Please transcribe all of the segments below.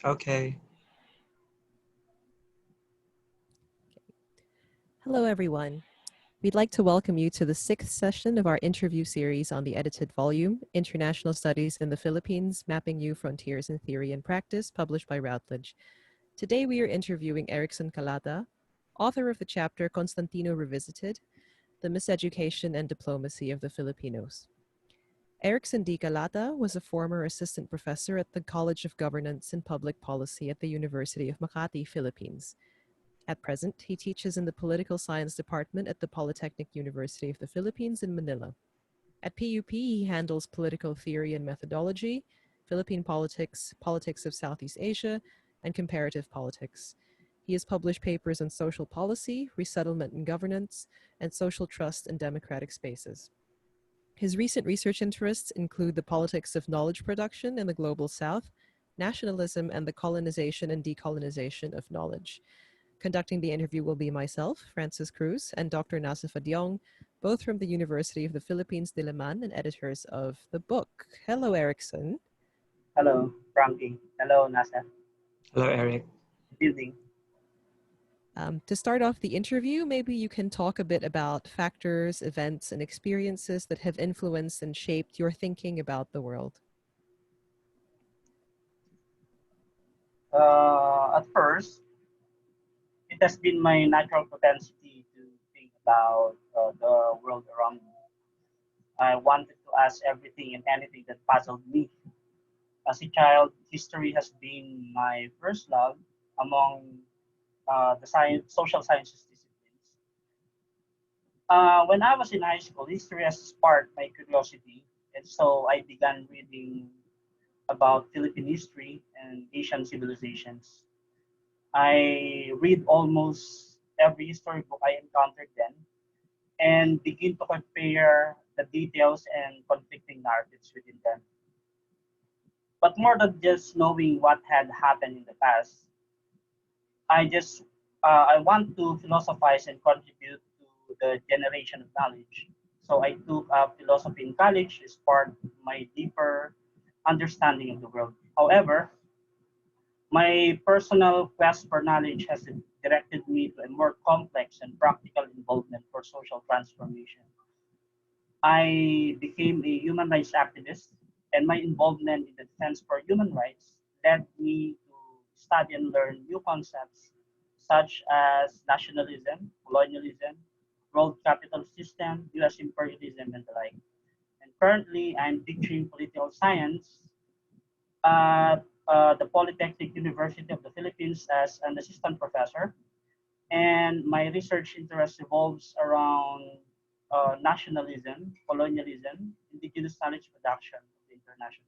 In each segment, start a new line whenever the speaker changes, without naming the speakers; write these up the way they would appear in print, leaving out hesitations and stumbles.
Okay.
Hello, everyone. We'd like to welcome you to the 6th session of our interview series on the edited volume, International Studies in the Philippines, Mapping New Frontiers in Theory and Practice, published by Routledge. Today we are interviewing Erickson Calata, author of the chapter Constantino Revisited, The Miseducation and Diplomacy of the Filipinos. Erickson D. Calata was a former assistant professor at the College of Governance and Public Policy at the University of Makati, Philippines. At present, he teaches in the Political Science Department at the Polytechnic University of the Philippines in Manila. At PUP, he handles political theory and methodology, Philippine politics, politics of Southeast Asia, and comparative politics. He has published papers on social policy, resettlement and governance, and social trust and democratic spaces. His recent research interests include the politics of knowledge production in the global south, nationalism, and the colonization and decolonization of knowledge. Conducting the interview will be myself, Francis Cruz, and Dr. Nasif Adyong, both from the University of the Philippines, Diliman, and editors of the book. Hello, Erickson.
Hello, Frankie. Hello, Nasa.
Hello, Eric.
Good evening.
To start off the interview, maybe you can talk a bit about factors, events, and experiences that have influenced and shaped your thinking about the world.
At first, it has been my natural propensity to think about the world around me. I wanted to ask everything and anything that puzzled me. As a child, history has been my first love among the social sciences disciplines. When I was in high school, history has sparked my curiosity, and so I began reading about Philippine history and Asian civilizations. I read almost every history book I encountered then and begin to compare the details and conflicting narratives within them. But more than just knowing what had happened in the past, I want to philosophize and contribute to the generation of knowledge. So I took up philosophy in college as part of my deeper understanding of the world. However, my personal quest for knowledge has directed me to a more complex and practical involvement for social transformation. I became a human rights activist, and my involvement in the defense for human rights led me to study and learn new concepts such as nationalism, colonialism, world capital system, US imperialism, and the like. And currently, I'm teaching political science at the Polytechnic University of the Philippines as an assistant professor. And my research interest revolves around nationalism, colonialism, indigenous knowledge production of the international.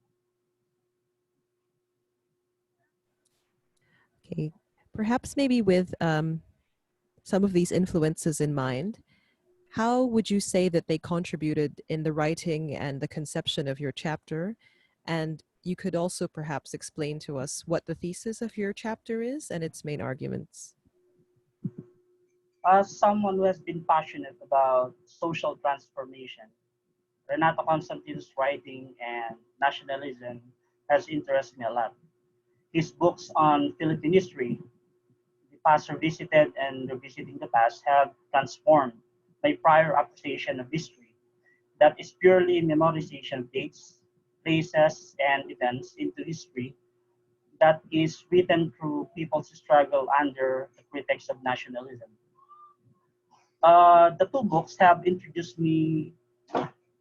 Okay, perhaps maybe with some of these influences in mind, how would you say that they contributed in the writing and the conception of your chapter? And you could also perhaps explain to us what the thesis of your chapter is and its main arguments.
As someone who has been passionate about social transformation, Renato Constantino's writing and nationalism has interested me a lot. His books on Philippine history, The Past Revisited and Revisiting the Past, have transformed my prior appreciation of history that is purely memorization of dates, places, and events into history that is written through people's struggle under the pretext of nationalism. The two books have introduced me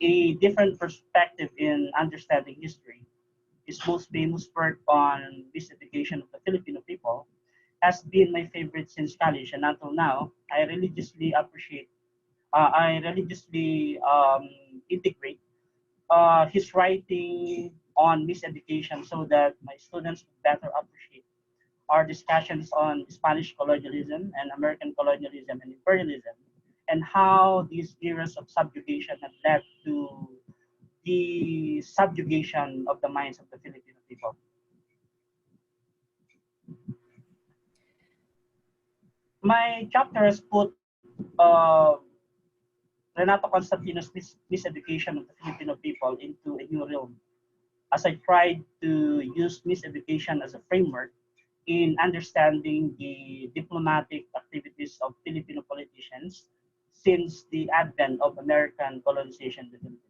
a different perspective in understanding history. His most famous work on miseducation of the Filipino people has been my favorite since college, and until now, I religiously integrate his writing on miseducation so that my students would better appreciate our discussions on Spanish colonialism and American colonialism and imperialism, and how these eras of subjugation have led to the subjugation of the minds of the Filipino people. My chapter has put Renato Constantino's miseducation of the Filipino people into a new realm. as I tried to use miseducation as a framework in understanding the diplomatic activities of Filipino politicians since the advent of American colonization in the Philippines.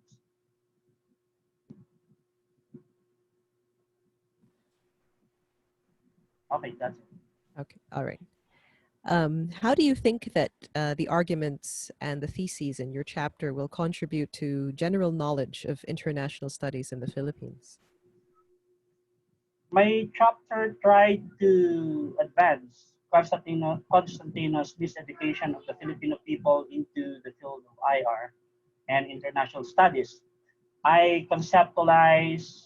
Okay, that's it.
Okay, all right. How do you think that the arguments and the theses in your chapter will contribute to general knowledge of international studies in the Philippines?
My chapter tried to advance Constantino's miseducation of the Filipino people into the field of IR and international studies. I conceptualized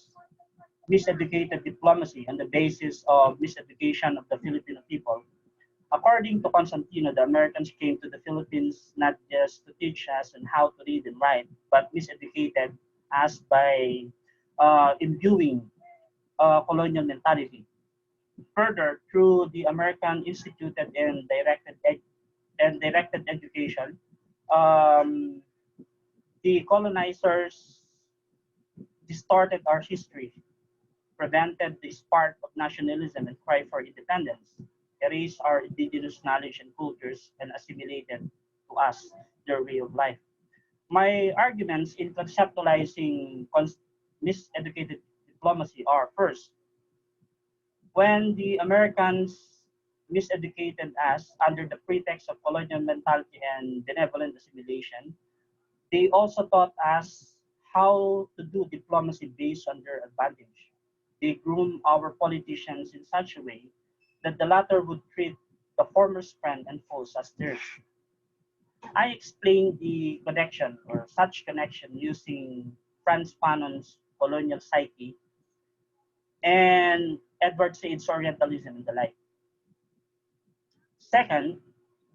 miseducated diplomacy on the basis of miseducation of the Filipino people. According to Constantino, the Americans came to the Philippines not just to teach us on how to read and write, but miseducated us by imbuing colonial mentality. Further, through the American instituted and directed education, um, the colonizers distorted our history, prevented the spark of nationalism and cry for independence, erased our indigenous knowledge and cultures, and assimilated to us their way of life. My arguments in conceptualizing miseducated diplomacy are first, when the Americans miseducated us under the pretext of colonial mentality and benevolent assimilation, they also taught us how to do diplomacy based on their advantage. They groomed our politicians in such a way that the latter would treat the former's friend and foes as theirs. I explained the connection or such connection using Franz Fanon's colonial psyche and Edward Said's Orientalism and the like. Second,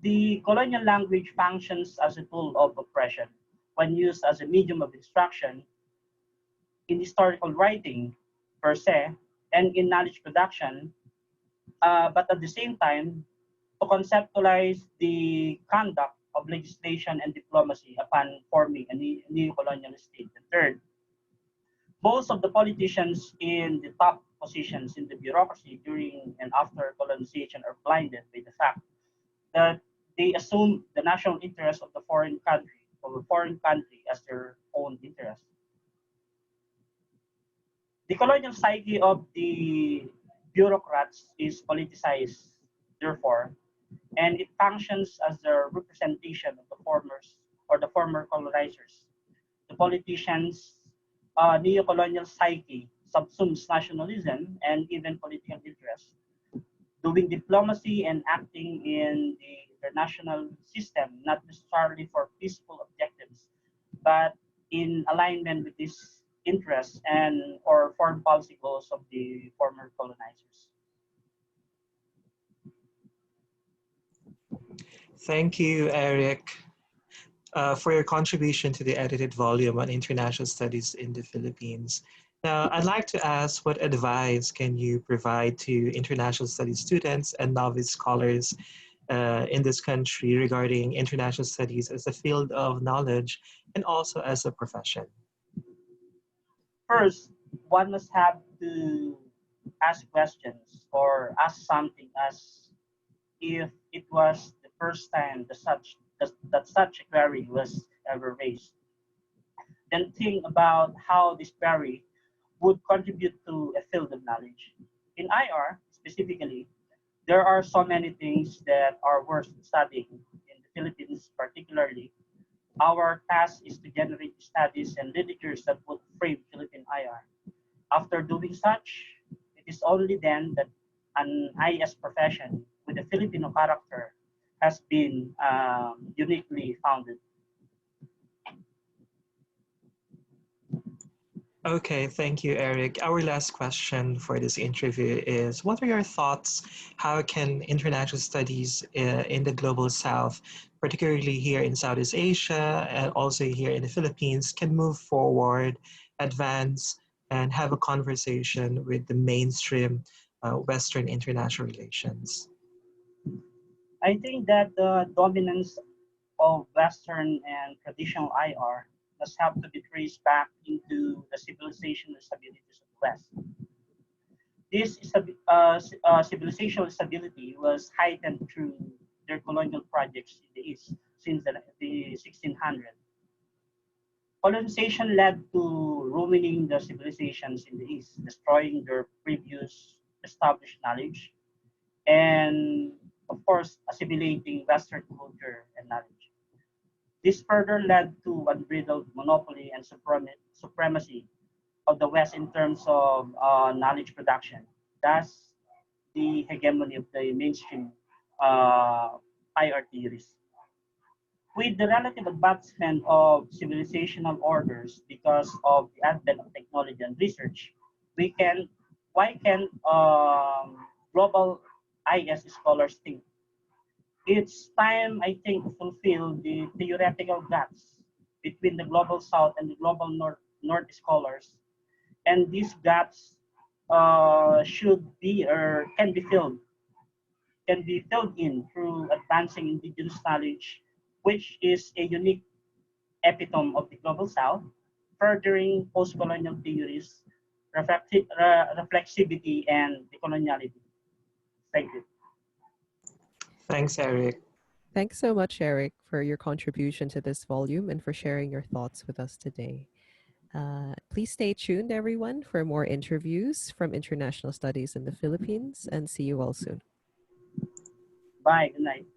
the colonial language functions as a tool of oppression when used as a medium of instruction in historical writing per se and in knowledge production, but at the same time to conceptualize the conduct of legislation and diplomacy upon forming a neo-colonial state. And third, most of the politicians in the top positions in the bureaucracy during and after colonization are blinded by the fact that they assume the national interest of the foreign country as their own interest. The colonial psyche of the bureaucrats is politicized, therefore, and it functions as the representation of the former colonizers. The politicians' neo-colonial psyche subsumes nationalism and even political interest. Doing diplomacy and acting in the international system, not necessarily for peaceful objectives, but in alignment with these interests and or foreign policy goals of the former colonizers.
Thank you, Eric, for your contribution to the edited volume on international studies in the Philippines. Now, I'd like to ask, what advice can you provide to international studies students and novice scholars in this country regarding international studies as a field of knowledge and also as a profession?
First, one must have to ask questions or ask something as if it was the first time that such a query was ever raised. Then think about how this query would contribute to a field of knowledge. In IR specifically, there are so many things that are worth studying in the Philippines, particularly. Our task is to generate studies and literatures that would frame Philippine IR. After doing such, it is only then that an IS profession with a Filipino character has been uniquely founded.
Okay, thank you, Eric. Our last question for this interview is, what are your thoughts? How can international studies in the global south, particularly here in Southeast Asia and also here in the Philippines, can move forward, advance, and have a conversation with the mainstream Western international relations?
I think that the dominance of Western and traditional IR must have to be traced back into the civilization and stabilities of West. This civilizational stability was heightened through their colonial projects in the East since the 1600s. Colonization led to ruining the civilizations in the East, destroying their previous established knowledge, and of course, assimilating Western culture and knowledge. This further led to unbridled monopoly and supremacy of the West in terms of knowledge production. Thus, the hegemony of the mainstream higher theories. With the relative advancement of civilizational orders because of the advent of technology and research, we can why can global IS scholars think? It's time, I think, to fulfill the theoretical gaps between the global south and the global north scholars, and these gaps should be or can be filled in through advancing indigenous knowledge, which is a unique epitome of the global south, furthering post-colonial theories, reflexivity, and decoloniality. Thank you.
Thanks, Eric.
Thanks so much, Eric, for your contribution to this volume and for sharing your thoughts with us today. Please stay tuned, everyone, for more interviews from international studies in the Philippines, and see you all soon.
Bye. Good night.